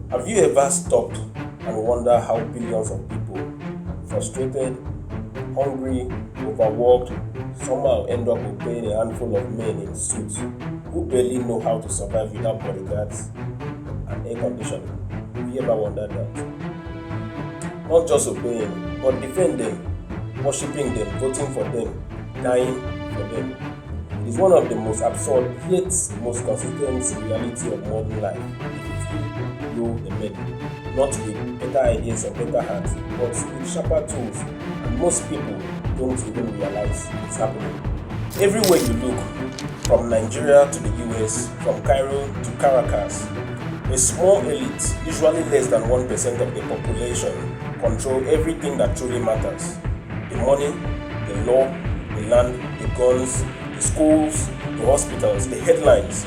Have you ever stopped and wonder how billions of people, frustrated, hungry, overworked, somehow end up obeying a handful of men in suits who barely know how to survive without bodyguards and air conditioning? Have you ever wondered that? Not just obeying, but defending, worshipping them, voting for them, dying for them. It is one of the most absurd yet most consistent reality of modern life. If you know the men, not with better ideas or better hearts, but with sharper tools, and most people don't even realize it's happening. Everywhere you look, from Nigeria to the US, from Cairo to Caracas, a small elite, usually less than 1% of the population, control everything that truly matters. The money, the law, the land, the guns, the schools, the hospitals, the headlines.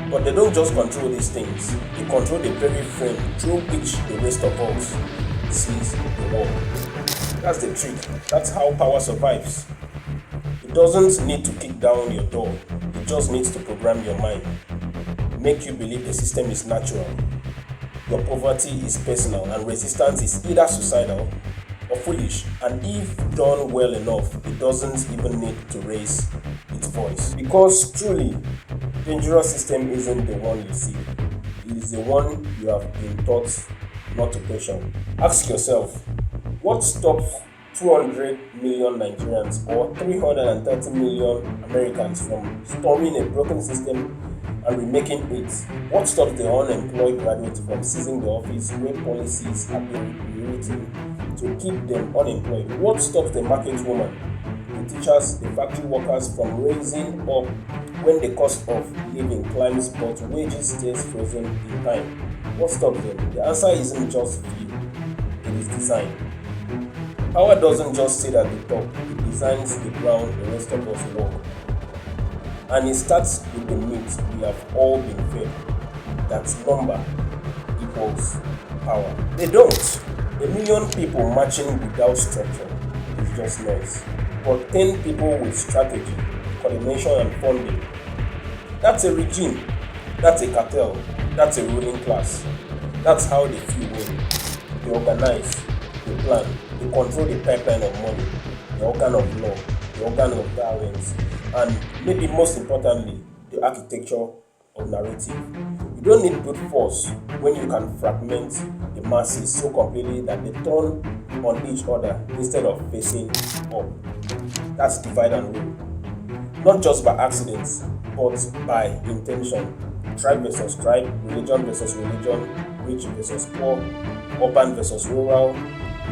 But they don't just control these things, they control the very frame through which the rest of us sees the world. That's the trick. That's how power survives. It doesn't need to kick down your door, it just needs to program your mind. Make you believe the system is natural, your poverty is personal, and resistance is either suicidal or foolish. And if done well enough, it doesn't even need to raise its voice. Because truly, dangerous system isn't the one you see. It is the one you have been taught not to question. Ask yourself, what stops 200 million Nigerians or 330 million Americans from storming a broken system and remaking it? What stops the unemployed graduates from seizing the office where policies have been rewritten to keep them unemployed? What stops the market woman, the teachers, the factory workers from raising up when the cost of living climbs but wages stays frozen in time? What stops them? The answer isn't just few, it is design. Power doesn't just sit at the top, it designs the ground the rest of us walk. And it starts with the myth we have all been fed, that number equals power. They don't. A million people marching without structure is just noise. But 10 people with strategy, coordination and funding, that's a regime, that's a cartel, that's a ruling class. That's how they few win. They organize, they plan, they control the pipeline of money, the organ of law, the organ of violence, and maybe most importantly, the architecture of narrative. You don't need brute force when you can fragment the masses so completely that they turn on each other instead of facing up. That's divide and rule. Not just by accident, but by intention. Tribe versus tribe, religion versus religion, rich versus poor, urban versus rural,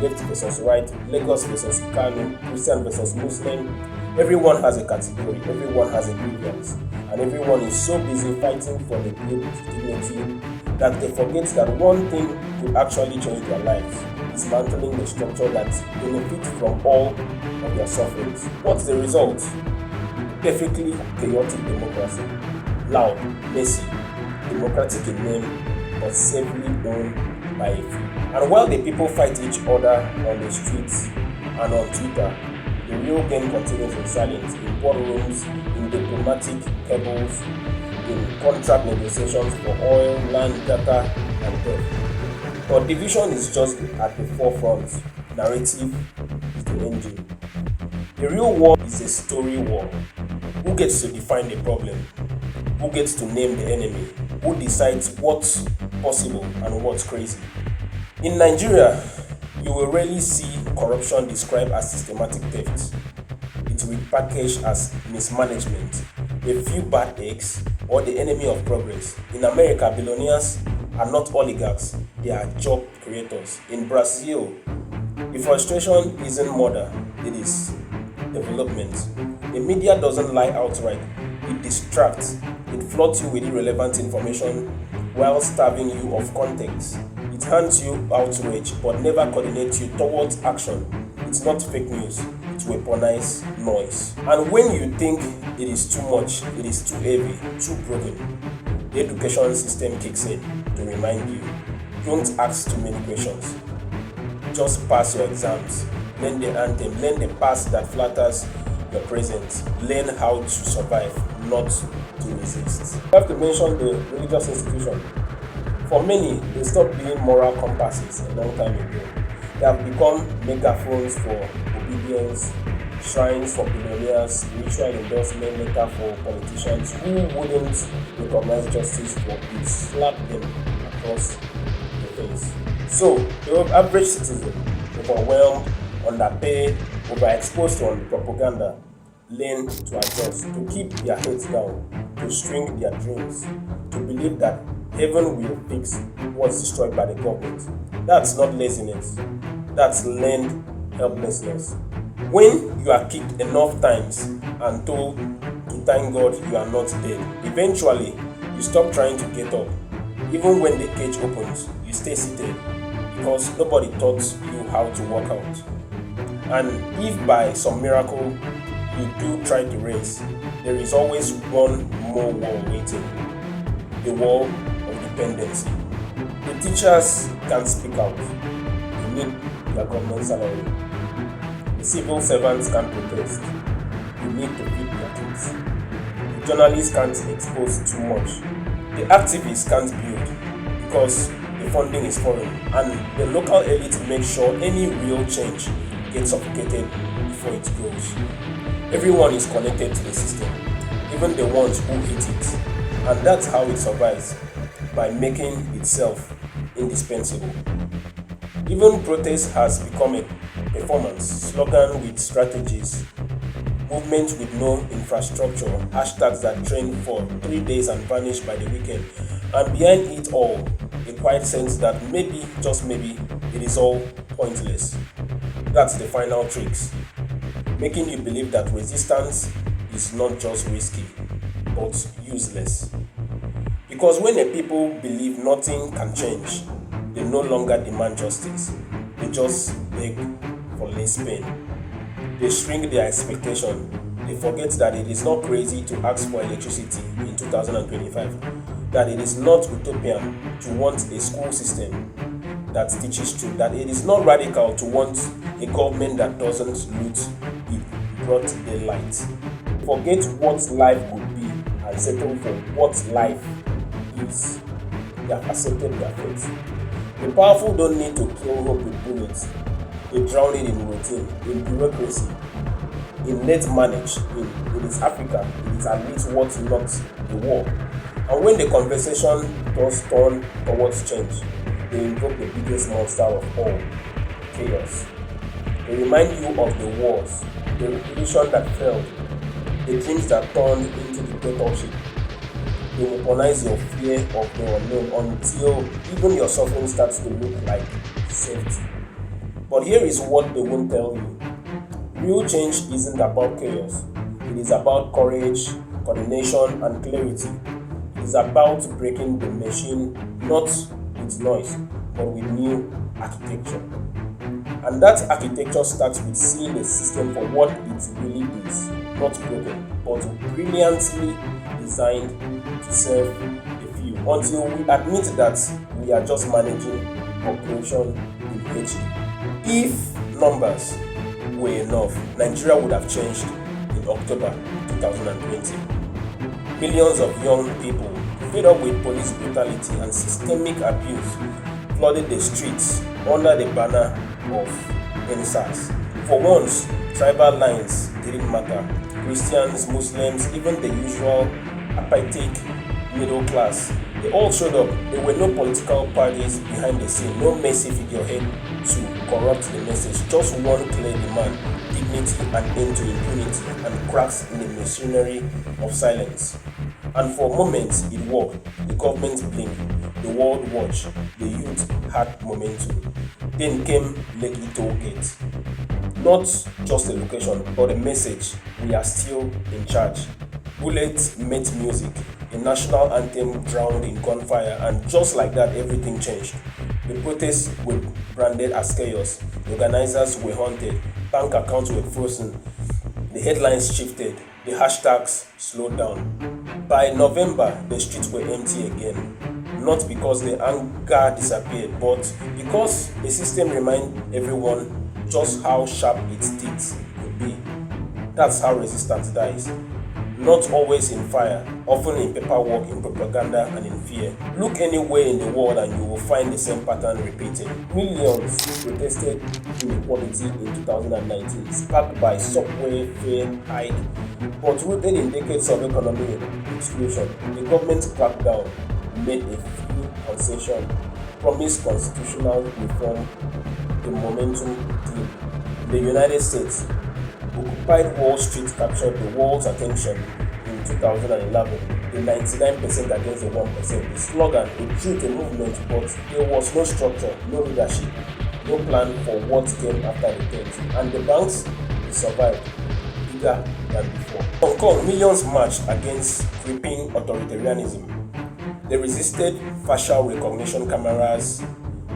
left versus right, Lagos versus Kano, Christian versus Muslim. Everyone has a category, everyone has a grievance, and everyone is so busy fighting for the good dignity that they forget that one thing could actually change their lives: dismantling the structure that benefits from all of their sufferings. What's the result? Perfectly chaotic democracy. Loud, messy, democratic in name, but safely owned by a few. And while the people fight each other on the streets and on Twitter, the real game continues in silence, in boardrooms, in diplomatic cables, in contract negotiations for oil, land, data, and death. But division is just at the forefront. Narrative is the engine. The real war is a story war. Who gets to define the problem? Who gets to name the enemy? Who decides what's possible and what's crazy? In Nigeria, you will rarely see corruption described as systematic theft. It will be packaged as mismanagement, a few bad eggs, or the enemy of progress. In America, billionaires are not oligarchs, they are job creators. In Brazil, the frustration isn't murder, it is development. The media doesn't lie outright, it distracts, it floods you with irrelevant information while starving you of context. It hands you outrage but never coordinates you towards action. It's not fake news, it's weaponized noise. And when you think it is too much, it is too heavy, too broken, the education system kicks in to remind you, don't ask too many questions. Just pass your exams, learn the anthem, learn the past that flatters your present, learn how to survive, not to resist. You have to mention the religious institution. For many, they stopped being moral compasses a long time ago. They have become megaphones for obedience, shrines for billionaires, spiritual endorsement letter for politicians who wouldn't recognize justice for it, slap them across the face. So, the average citizen, overwhelmed, underpaid, overexposed on propaganda, learn to adjust, to keep their heads down, to shrink their dreams, to believe that heaven will fix what's destroyed by the government. That's not laziness, that's learned helplessness. When you are kicked enough times and told to thank God you are not dead, eventually you stop trying to get up. Even when the cage opens, you stay seated because nobody taught you how to walk out. And if by some miracle you do try to race, there is always one more wall waiting, the wall of dependency. The teachers can't speak out. You need their government salary. The civil servants can't protest. You need to feed their kids. The journalists can't expose too much. The activists can't build because the funding is foreign, and the local elite make sure any real change gets suffocated before it grows. Everyone is connected to the system, even the ones who hate it, and that's how it survives, by making itself indispensable. Even protest has become a performance, slogan with strategies, movement with no infrastructure, hashtags that trend for 3 days and vanish by the weekend, and behind it all, a quiet sense that maybe, just maybe, it is all pointless. That's the final tricks, making you believe that resistance is not just risky, but useless. Because when a people believe nothing can change, they no longer demand justice, they just beg for less pain. They shrink their expectation. They forget that it is not crazy to ask for electricity in 2025, that it is not utopian to want a school system that teaches truth, that it is not radical to want a government that doesn't loot the broad daylight. Forget what life could be and settle for what life is. They have accepted their fate. The powerful don't need to kill hope with bullets. They drown it in routine, in bureaucracy, in net manage, in its Africa, it is at least what not the war. And when the conversation does turn towards change, they invoke the biggest monster of all, chaos. They remind you of the wars, the revolution that failed, the dreams that turned into dictatorship. They weaponize your fear of the unknown until even your suffering starts to look like safety. But here is what they won't tell you. Real change isn't about chaos. It is about courage, coordination, and clarity. It is about breaking the machine, not with noise, but with new architecture. And that architecture starts with seeing the system for what it really is, not broken, but brilliantly designed to serve the few, until we admit that we are just managing operation in HD. If numbers were enough, Nigeria would have changed in October 2020. Millions of young people, fed up with police brutality and systemic abuse, flooded the streets under the banner of NSAS. For once, tribal lines didn't matter. Christians, Muslims, even the usual apathetic middle class, they all showed up. There were no political parties behind the scene, no messy figurehead to corrupt the message, just one clear demand: dignity and end to impunity, and cracks in the machinery of silence. And for moments it worked. The government blinked, the world watched, the youth had momentum. Then came Lekki Toll Gate. Not just a location, but a message: we are still in charge. Bullets met music, a national anthem drowned in gunfire, and just like that, everything changed. The protests were branded as chaos, the organizers were haunted, bank accounts were frozen, the headlines shifted, the hashtags slowed down. By November, the streets were empty again, not because the anger disappeared, but because the system reminded everyone just how sharp its teeth could be. That's how resistance dies. not always in fire, often in paperwork, in propaganda, and in fear. Look anywhere in the world and you will find the same pattern repeating. Millions protested inequality in 2019, sparked by subway fare hike, but rooted in decades of economic exclusion. The government cracked down, made a few concessions, promised constitutional reform, the momentum grew. The United States occupied Wall Street captured the world's attention in 2011, the 99% against the 1%. The slogan, a truth, a movement, but there was no structure, no leadership, no plan for what came after the 10th. And the banks, they survived, bigger than before. Hong Kong, millions marched against creeping authoritarianism. They resisted facial recognition cameras,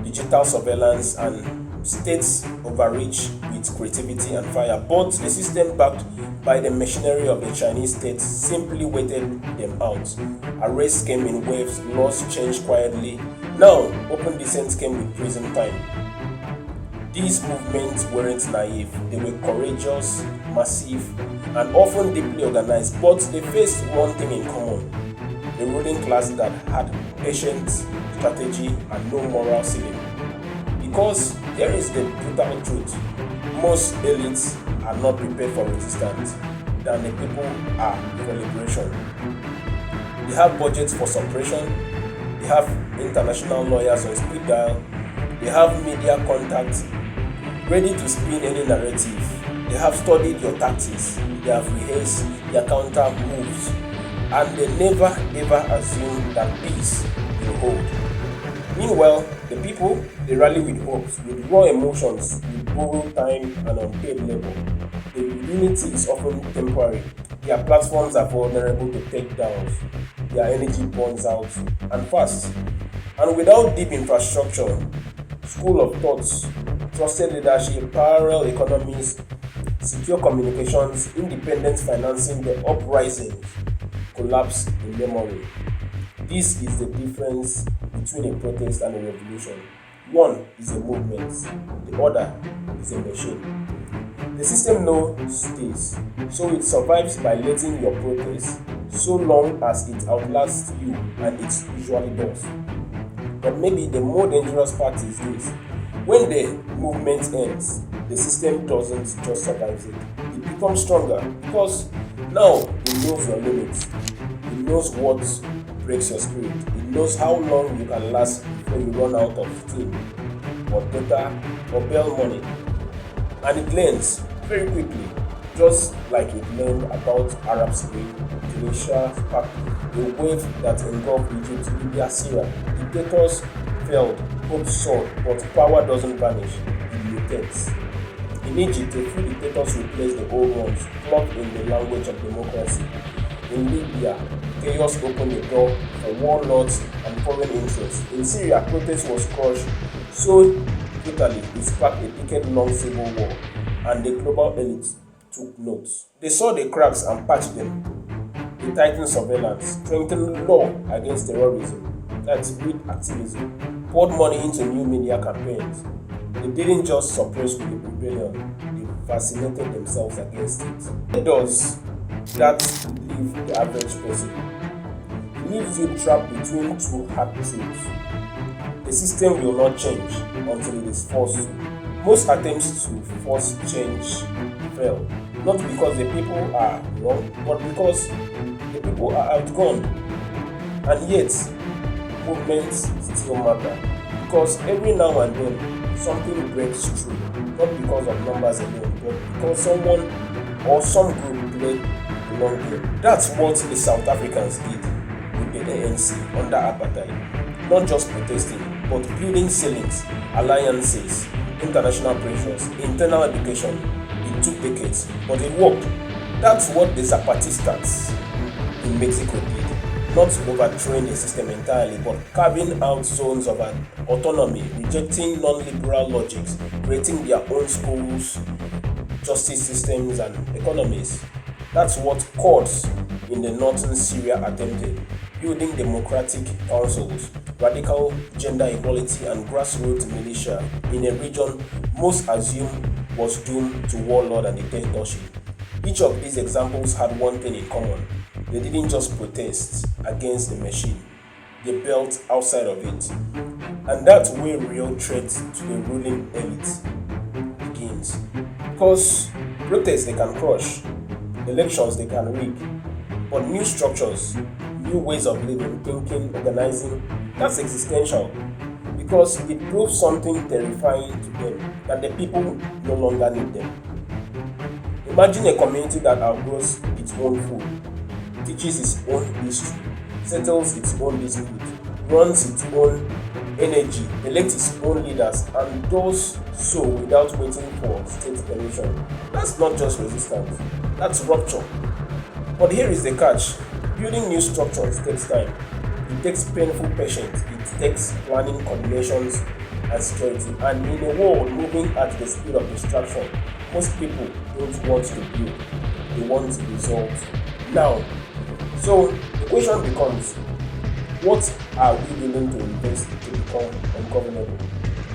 digital surveillance, and states overreach with creativity and fire, but the system backed by the machinery of the Chinese state simply waited them out. Arrests came in waves, laws changed quietly. Now, open dissent came with prison time. These movements weren't naive, they were courageous, massive, and often deeply organized, but they faced one thing in common: a ruling class that had patience, strategy, and no moral ceiling. Because here is the brutal truth: most elites are not prepared for resistance than the people are for liberation. They have budgets for suppression, they have international lawyers on speed dial, they have media contacts ready to spin any narrative, they have studied your tactics, they have rehearsed their counter moves, and they never ever assume that peace will hold. Meanwhile, the people, they rally with hopes, with raw emotions, with borrowed time and unpaid labor. The unity is often temporary. Their platforms are vulnerable to takedowns. Their energy burns out and fast. And without deep infrastructure, school of thoughts, trusted leadership, parallel economies, secure communications, independent financing, the uprising collapse in memory. This is the difference between a protest and a revolution. One is a movement, the other is a machine. The system knows this, so it survives by letting your protest so long as it outlasts you, and it usually does. But maybe the more dangerous part is this: when the movement ends, the system doesn't just survive it, it becomes stronger, because now it knows your limits, it knows what breaks your spirit, it knows how long you can last before you run out of steam, or data, or bail money. And it learns very quickly, just like it learned about Arab Spring, Tunisia sparked a wave that engulfed Egypt, Libya, Syria. Dictators failed, hope soared, but power doesn't vanish, it mutates. In Egypt, a few dictators replaced the old ones, plugged in the language of democracy. In Libya, chaos opened the door for warlords and foreign interests. In Syria, protest was crushed so brutally it sparked a decade-long civil war, and the global elite took notes. They saw the cracks and patched them. They tightened surveillance, strengthened law against terrorism, that's great activism, poured money into new media campaigns. They didn't just suppress the rebellion, they vaccinated themselves against it. It does that leave the average person. It leaves you trapped between two hard truths. The system will not change until it is forced to. Most attempts to force change fail, not because the people are wrong, but because the people are outgone. And yet, movements still matter, because every now and then something breaks through, not because of numbers alone, but because someone or some group played the long game. That's what the South Africans did with the ANC under apartheid. Not just protesting, but building ceilings, alliances, international pressures, internal education. It took decades, but it worked. That's what the Zapatistas in Mexico did. Not overthrowing the system entirely, but carving out zones of an autonomy, rejecting non-liberal logics, creating their own schools, justice systems, and economies. That's what courts in the northern Syria attempted, building democratic councils, radical gender equality, and grassroots militia in a region most assumed was doomed to warlord and dictatorship. Each of these examples had one thing in common. They didn't just protest against the machine, they built outside of it. And that's where real threat to the ruling elite begins. Because protests they can crush, elections they can rig, but new structures, new ways of living, thinking, organizing, that's existential. Because it proves something terrifying to them, that the people no longer need them. Imagine a community that outgrows its own food, teaches its own history, settles its own dispute, runs its own energy, elects its own leaders, and does so without waiting for state permission. That's not just resistance, that's rupture. But here is the catch. Building new structures takes time. It takes painful patience, it takes planning, coordinations, and security. And in a world moving at the speed of distraction, most people don't want to build, they want to resolve now. So the question becomes, what are we willing to invest to become ungovernable?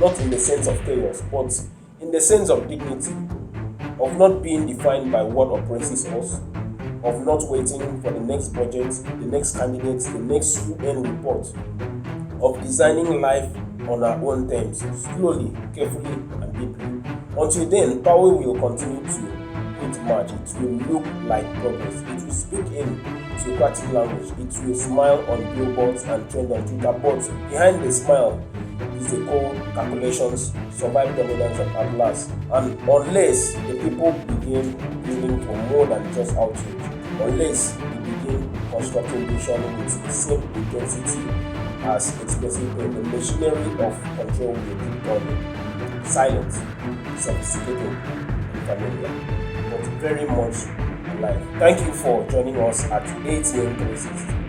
Not in the sense of chaos, but in the sense of dignity, of not being defined by what oppresses us, of not waiting for the next budget, the next candidate, the next UN report, of designing life on our own terms, slowly, carefully, and deeply. Until then, power will continue to hit march. It will look like progress. It will speak in Socratic language. It will smile on billboards and trend on Twitter. But behind the smile is the cold calculations, survive dominance and at last. And unless the people begin building for more than just outreach, unless we begin constructing vision with the same intensity as expressing pain, the machinery of control will keep turning. Silent, sophisticated, and familiar, but very much alive. Thank you for joining us at 8 a.m. 360.